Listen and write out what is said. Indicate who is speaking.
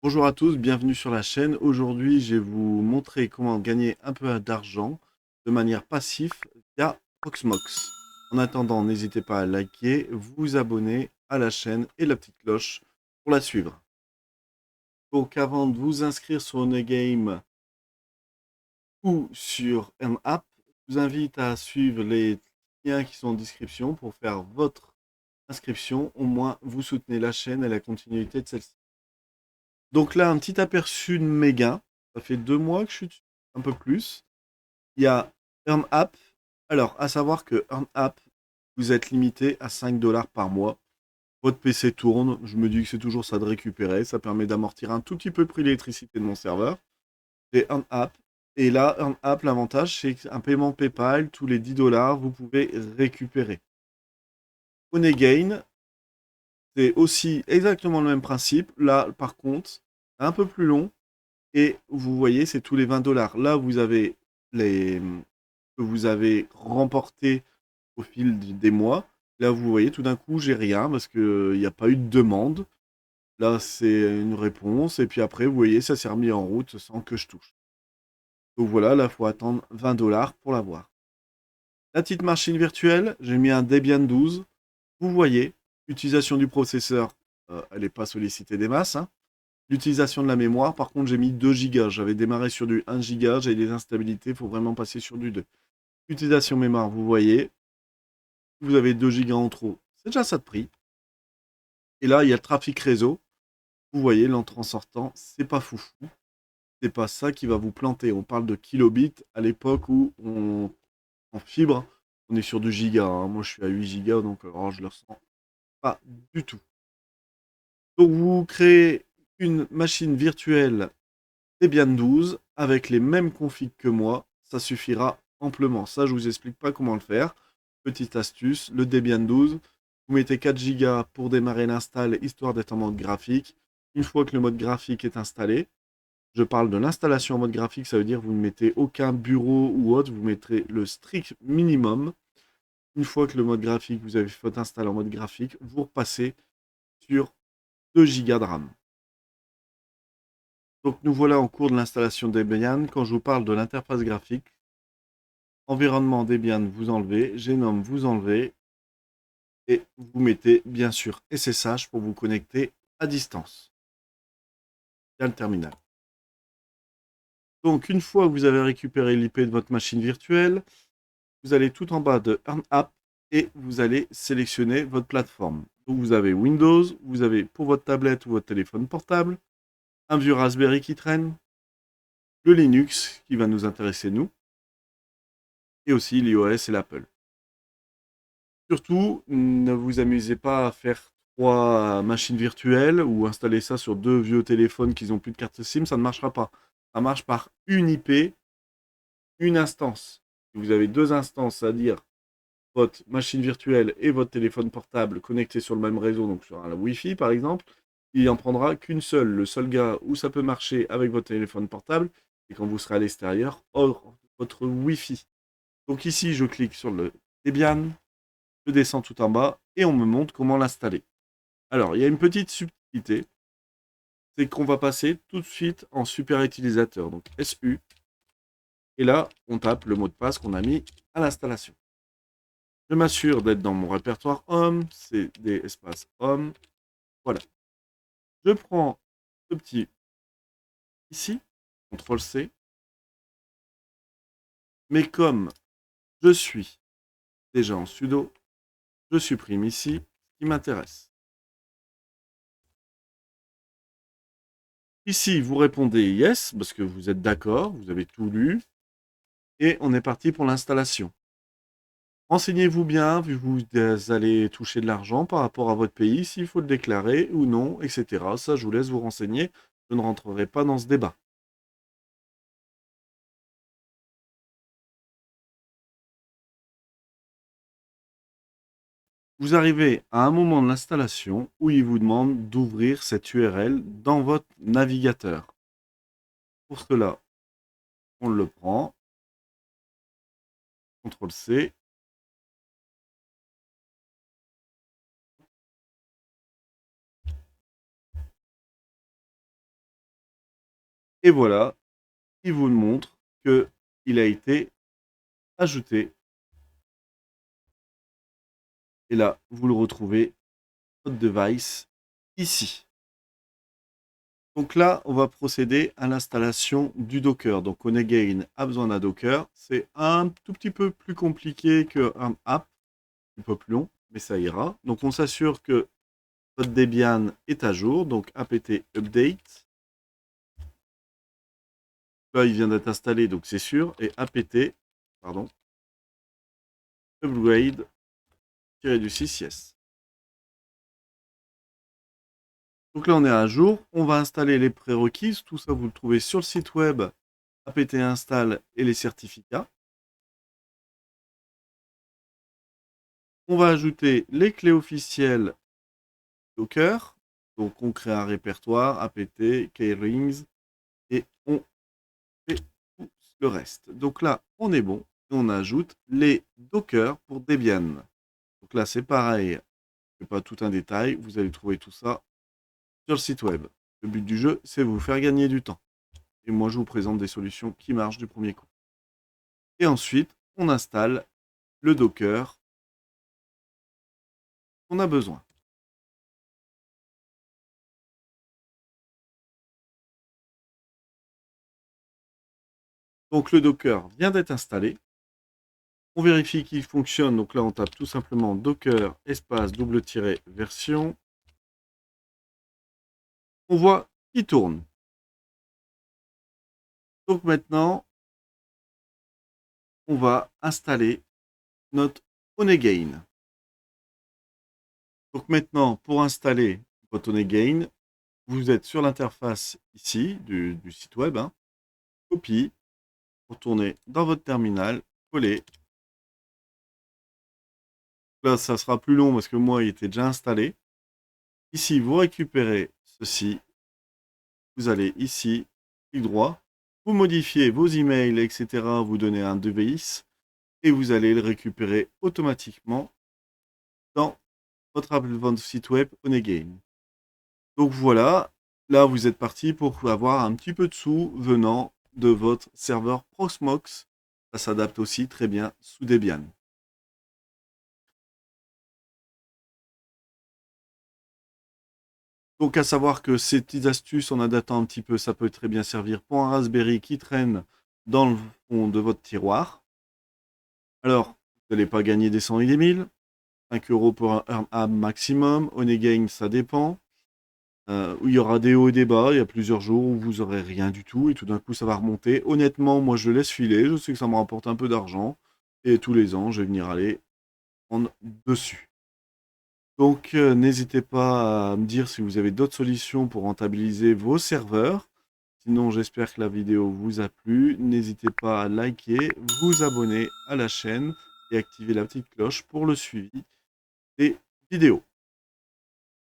Speaker 1: Bonjour à tous, bienvenue sur la chaîne. Aujourd'hui, je vais vous montrer comment gagner un peu d'argent de manière passive via Proxmox. En attendant, n'hésitez pas à liker, vous abonner à la chaîne et la petite cloche pour la suivre. Donc avant de vous inscrire sur Onegame ou sur App, je vous invite à suivre les liens qui sont en description pour faire votre inscription. Au moins, vous soutenez la chaîne et la continuité de celle-ci. Donc là, un petit aperçu de mes gains. Ça fait 2 mois que je suis dessus, un peu plus. Il y a Earn App. Alors, à savoir que Earn App, vous êtes limité à 5 dollars par mois. Votre PC tourne. Je me dis que c'est toujours ça de récupérer. Ça permet d'amortir un tout petit peu le prix de l'électricité de mon serveur. C'est Earn App. Et là, Earn App, l'avantage, c'est qu'un paiement PayPal, tous les 10 dollars, vous pouvez récupérer. Gain, c'est aussi exactement le même principe. Là, par contre, un peu plus long. Et vous voyez, c'est tous les 20 dollars. Là, vous avez les que vous avez remporté au fil des mois. Là, vous voyez, tout d'un coup, j'ai rien parce qu'il n'y a pas eu de demande. Là, c'est une réponse. Et puis après, vous voyez, ça s'est remis en route sans que je touche. Donc voilà, là, il faut attendre 20 dollars pour l'avoir. La petite machine virtuelle, j'ai mis un Debian 12. Vous voyez, utilisation du processeur, elle n'est pas sollicitée des masses, hein. L'utilisation de la mémoire, par contre, j'ai mis 2 Go. J'avais démarré sur du 1 Go, j'ai des instabilités, il faut vraiment passer sur du 2. Utilisation mémoire, vous voyez, vous avez 2 Go en trop. C'est déjà ça de prix. Et là, il y a le trafic réseau. Vous voyez, l'entrant-sortant, c'est pas foufou. C'est pas ça qui va vous planter. On parle de kilobits à l'époque où en fibre, on est sur du giga, hein. Moi, je suis à 8 Go, donc alors, je le ressens pas du tout. Donc, vous créez une machine virtuelle Debian 12 avec les mêmes configs que moi, ça suffira amplement. Ça, je vous explique pas comment le faire. Petite astuce, le Debian 12, vous mettez 4 Go pour démarrer l'install, histoire d'être en mode graphique. Une fois que le mode graphique est installé, je parle de l'installation en mode graphique, ça veut dire que vous ne mettez aucun bureau ou autre, vous mettrez le strict minimum. Une fois que le mode graphique, vous avez fait votre install en mode graphique, vous repassez sur 2 Go de RAM. Donc nous voilà en cours de l'installation Debian. Quand je vous parle de l'interface graphique, environnement Debian, vous enlevez, Genome, vous enlevez, et vous mettez bien sûr SSH pour vous connecter à distance via le terminal. Donc une fois que vous avez récupéré l'IP de votre machine virtuelle, vous allez tout en bas de Earn App et vous allez sélectionner votre plateforme. Donc vous avez Windows, vous avez pour votre tablette ou votre téléphone portable, un vieux Raspberry qui traîne, le Linux qui va nous intéresser nous, et aussi l'iOS et l'Apple. Surtout, ne vous amusez pas à faire 3 machines virtuelles ou installer ça sur 2 vieux téléphones qui n'ont plus de carte SIM, ça ne marchera pas. Ça marche par une IP, une instance. Si vous avez 2 instances, c'est-à-dire votre machine virtuelle et votre téléphone portable connectés sur le même réseau, donc sur un Wi-Fi par exemple, il n'en prendra qu'une seule. Le seul gars où ça peut marcher avec votre téléphone portable, c'est quand vous serez à l'extérieur, hors votre Wi-Fi. Donc ici, je clique sur le Debian, je descends tout en bas et on me montre comment l'installer. Alors, il y a une petite subtilité, c'est qu'on va passer tout de suite en super utilisateur, donc SU, et là, on tape le mot de passe qu'on a mis à l'installation. Je m'assure d'être dans mon répertoire Home, c'est des espaces Home, voilà. Je prends ce petit ici, CTRL C, mais comme je suis déjà en sudo, je supprime ici ce qui m'intéresse. Ici, vous répondez yes, parce que vous êtes d'accord, vous avez tout lu, et on est parti pour l'installation. Renseignez-vous bien, vu que vous allez toucher de l'argent par rapport à votre pays, s'il faut le déclarer ou non, etc. Ça, je vous laisse vous renseigner. Je ne rentrerai pas dans ce débat. Vous arrivez à un moment de l'installation où il vous demande d'ouvrir cette URL dans votre navigateur. Pour cela, on le prend, CTRL C, Et voilà, il vous montre que il a été ajouté. Et là, vous le retrouvez, votre device, ici. Donc là, on va procéder à l'installation du Docker. Donc Onagain a besoin d'un Docker. C'est un tout petit peu plus compliqué qu'un app, un peu plus long, mais ça ira. Donc on s'assure que votre Debian est à jour. Donc apt update. Là, il vient d'être installé, donc c'est sûr. Et apt, pardon, upgrade, du 6 yes. Donc là, on est à jour. On va installer les prérequis. Tout ça, vous le trouvez sur le site web apt install et les certificats. On va ajouter les clés officielles Docker. Donc on crée un répertoire apt, keyrings et on fait tout le reste. Donc là, on est bon. Et on ajoute les Docker pour Debian. Donc là, c'est pareil. Je ne fais pas tout un détail. Vous allez trouver tout ça sur le site web. Le but du jeu, c'est vous faire gagner du temps. Et moi, je vous présente des solutions qui marchent du premier coup. Et ensuite, on installe le Docker qu'on a besoin. Donc le Docker vient d'être installé. On vérifie qu'il fonctionne. Donc là, on tape tout simplement Docker espace version. On voit qu'il tourne. Donc maintenant, on va installer notre Onagain. Donc maintenant, pour installer votre Onagain, vous êtes sur l'interface ici du site web. Copie, retournez dans votre terminal, coller. Là, ça sera plus long parce que moi, il était déjà installé. Ici, vous récupérez ceci. Vous allez ici, clic droit, vous modifiez vos emails, etc. Vous donnez un device et vous allez le récupérer automatiquement dans votre site web Onagain. Donc voilà, là vous êtes parti pour avoir un petit peu de sous venant de votre serveur Proxmox. Ça s'adapte aussi très bien sous Debian. Donc à savoir que ces petites astuces en adaptant un petit peu, ça peut très bien servir pour un Raspberry qui traîne dans le fond de votre tiroir. Alors, vous n'allez pas gagner des 100 et des 1000. 5 euros pour un AM maximum. Onagain, ça dépend. Il y aura des hauts et des bas. Il y a plusieurs jours où vous aurez rien du tout et tout d'un coup ça va remonter. Honnêtement, moi je laisse filer. Je sais que ça me rapporte un peu d'argent. Et tous les ans, je vais venir aller prendre dessus. Donc n'hésitez pas à me dire si vous avez d'autres solutions pour rentabiliser vos serveurs. Sinon, j'espère que la vidéo vous a plu. N'hésitez pas à liker, vous abonner à la chaîne et activer la petite cloche pour le suivi des vidéos.